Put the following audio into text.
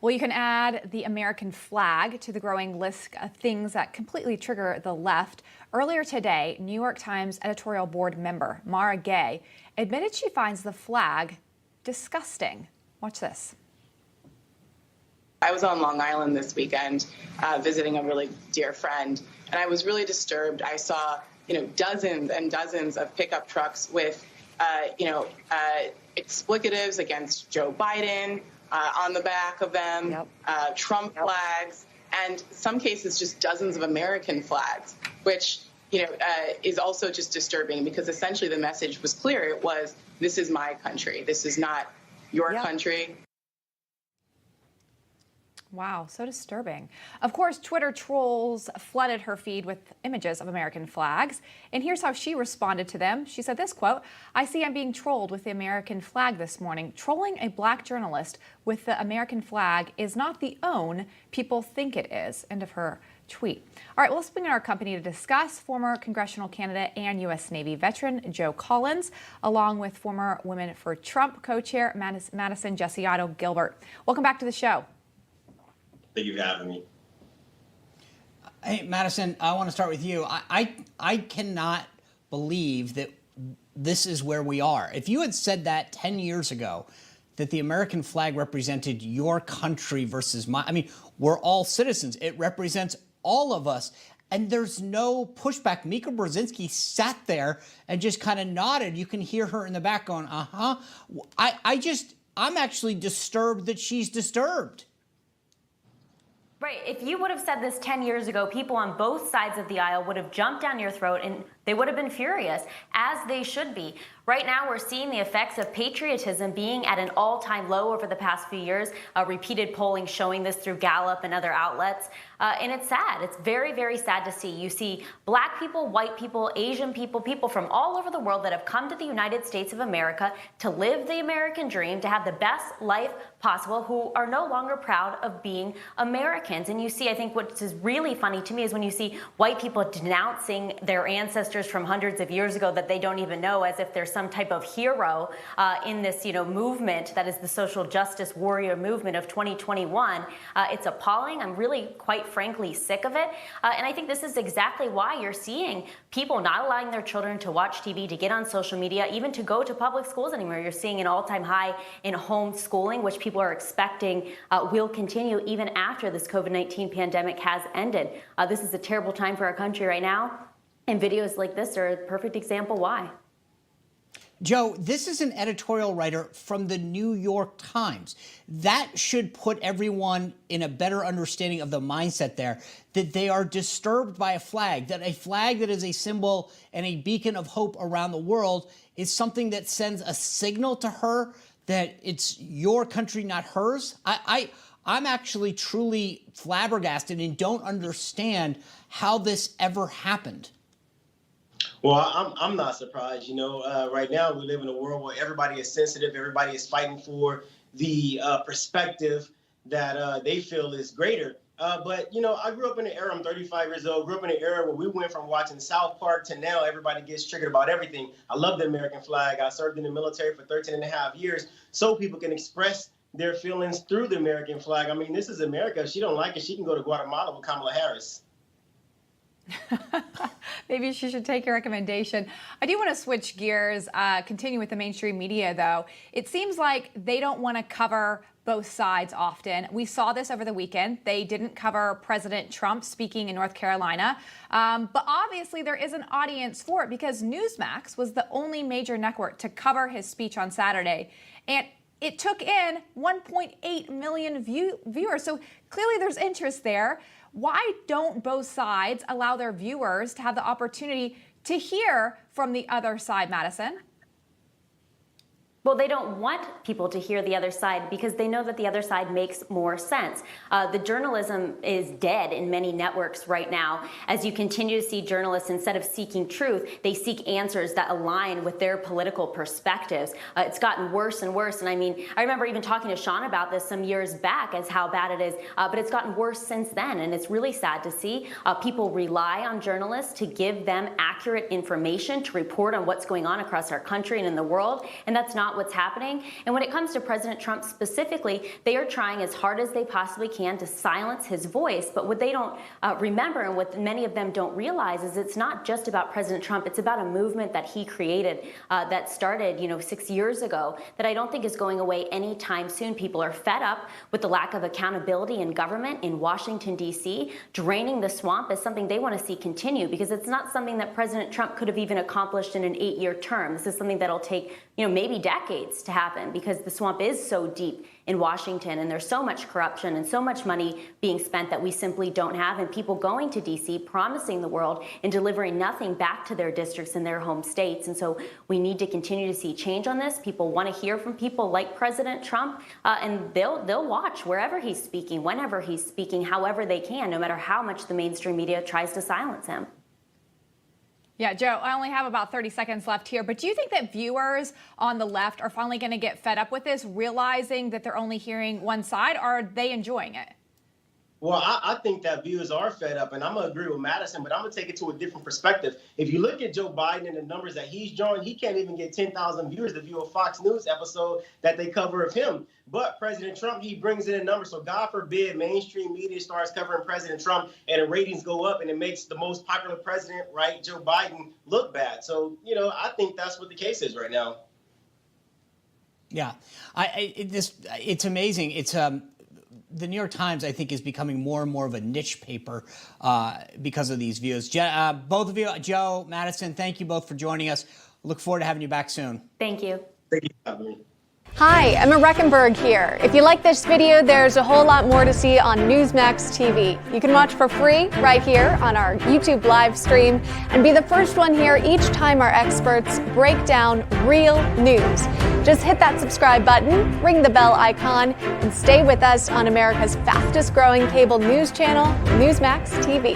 Well, you can add the American flag to the growing list of things that completely trigger the left. Earlier today, New York Times editorial board member Mara Gay admitted she finds the flag disgusting. Watch this. I was on Long Island this weekend visiting a really dear friend, and I was really disturbed. I saw, dozens and dozens of pickup trucks with, explicatives against Joe Biden on the back of them, Trump flags, and some cases just dozens of American flags, which, is also just disturbing because essentially the message was clear. It was, this is my country. This is not your country. Wow, so disturbing. Of course, Twitter trolls flooded her feed with images of American flags. And here's how she responded to them. She said this, quote, "I see I'm being trolled with the American flag this morning. Trolling a black journalist with the American flag is not the own people think it is." End of her tweet. All right, well, let's bring in our company to discuss former congressional candidate and U.S. Navy veteran Joe Collins, along with former Women for Trump co-chair Madison Gesiotto-Gilbert. Welcome back to the show. Thank you for having me. Hey, Madison, I want to start with you. I cannot believe that this is where we are. If you had said that 10 years ago, that the American flag represented your country versus mine, I mean, we're all citizens. It represents all of us. And there's no pushback. Mika Brzezinski sat there and just kind of nodded. You can hear her in the back going, uh-huh. I'm actually disturbed that she's disturbed. Right. If you would have said this 10 years ago, people on both sides of the aisle would have jumped down your throat and they would have been furious, as they should be. Right now, we're seeing the effects of patriotism being at an all-time low over the past few years. Repeated polling showing this through Gallup and other outlets. And it's sad. It's very, very sad to see. You see black people, white people, Asian people, people from all over the world that have come to the United States of America to live the American dream, to have the best life possible, who are no longer proud of being Americans. And you see, I think what is really funny to me is when you see white people denouncing their ancestors from hundreds of years ago that they don't even know, as if there's some type of hero in this, movement that is the social justice warrior movement of 2021. It's appalling. I'm really, quite frankly, sick of it. And I think this is exactly why you're seeing people not allowing their children to watch TV, to get on social media, even to go to public schools anymore. You're seeing an all-time high in homeschooling, which people are expecting will continue even after this COVID-19 pandemic has ended. This is a terrible time for our country right now. And videos like this are a perfect example why. Joe, this is an editorial writer from the New York Times. That should put everyone in a better understanding of the mindset there, that they are disturbed by a flag that is a symbol and a beacon of hope around the world is something that sends a signal to her that it's your country, not hers. I'm actually truly flabbergasted and don't understand how this ever happened. Well, I'm not surprised. Right now we live in a world where everybody is sensitive. Everybody is fighting for the perspective that they feel is greater. But I grew up in an era, I'm 35 years old, grew up in an era where we went from watching South Park to now everybody gets triggered about everything. I love the American flag. I served in the military for 13 and a half years so people can express their feelings through the American flag. I mean, this is America. If she don't like it, she can go to Guatemala with Kamala Harris. Maybe she should take your recommendation. I do want to switch gears, continue with the mainstream media, though. It seems like they don't want to cover both sides often. We saw this over the weekend. They didn't cover President Trump speaking in North Carolina. But obviously there is an audience for it because Newsmax was the only major network to cover his speech on Saturday. And it took in 1.8 million viewers. So clearly there's interest there. Why don't both sides allow their viewers to have the opportunity to hear from the other side, Madison? Well, they don't want people to hear the other side because they know that the other side makes more sense. The journalism is dead in many networks right now. As you continue to see journalists, instead of seeking truth, they seek answers that align with their political perspectives. It's gotten worse and worse. And I remember even talking to Sean about this some years back as how bad it is, but it's gotten worse since then. And it's really sad to see people rely on journalists to give them accurate information, to report on what's going on across our country and in the world. And that's not not what's happening. And when it comes to President Trump specifically, they are trying as hard as they possibly can to silence his voice. But what they don't remember, and what many of them don't realize, is it's not just about President Trump. It's about a movement that he created that started, 6 years ago, that I don't think is going away anytime soon. People are fed up with the lack of accountability in government in Washington, D.C. Draining the swamp is something they want to see continue, because it's not something that President Trump could have even accomplished in an 8-year term. This is something that'll take, maybe decades to happen, because the swamp is so deep in Washington, and there's so much corruption and so much money being spent that we simply don't have, and people going to D.C. promising the world and delivering nothing back to their districts and their home states. And so we need to continue to see change on this. People want to hear from people like President Trump, and they'll watch wherever he's speaking, whenever he's speaking, however they can, no matter how much the mainstream media tries to silence him. Yeah, Joe, I only have about 30 seconds left here, but do you think that viewers on the left are finally going to get fed up with this, realizing that they're only hearing one side, or are they enjoying it? Well, I think that viewers are fed up, and I'm going to agree with Madison, but I'm going to take it to a different perspective. If you look at Joe Biden and the numbers that he's drawing, he can't even get 10,000 viewers to view a Fox News episode that they cover of him. But President Trump, he brings in a number. So God forbid mainstream media starts covering President Trump and the ratings go up, and it makes the most popular president, right, Joe Biden, look bad. So, I think that's what the case is right now. Yeah, it's amazing. It's the New York Times, I think, is becoming more and more of a niche paper because of these views. Both of you, Joe, Madison, thank you both for joining us. Look forward to having you back soon. Thank you. Thank you for having me. Hi, Emma Reckenberg here. If you like this video, there's a whole lot more to see on Newsmax TV. You can watch for free right here on our YouTube live stream and be the first one here each time our experts break down real news. Just hit that subscribe button, ring the bell icon, and stay with us on America's fastest growing cable news channel, Newsmax TV.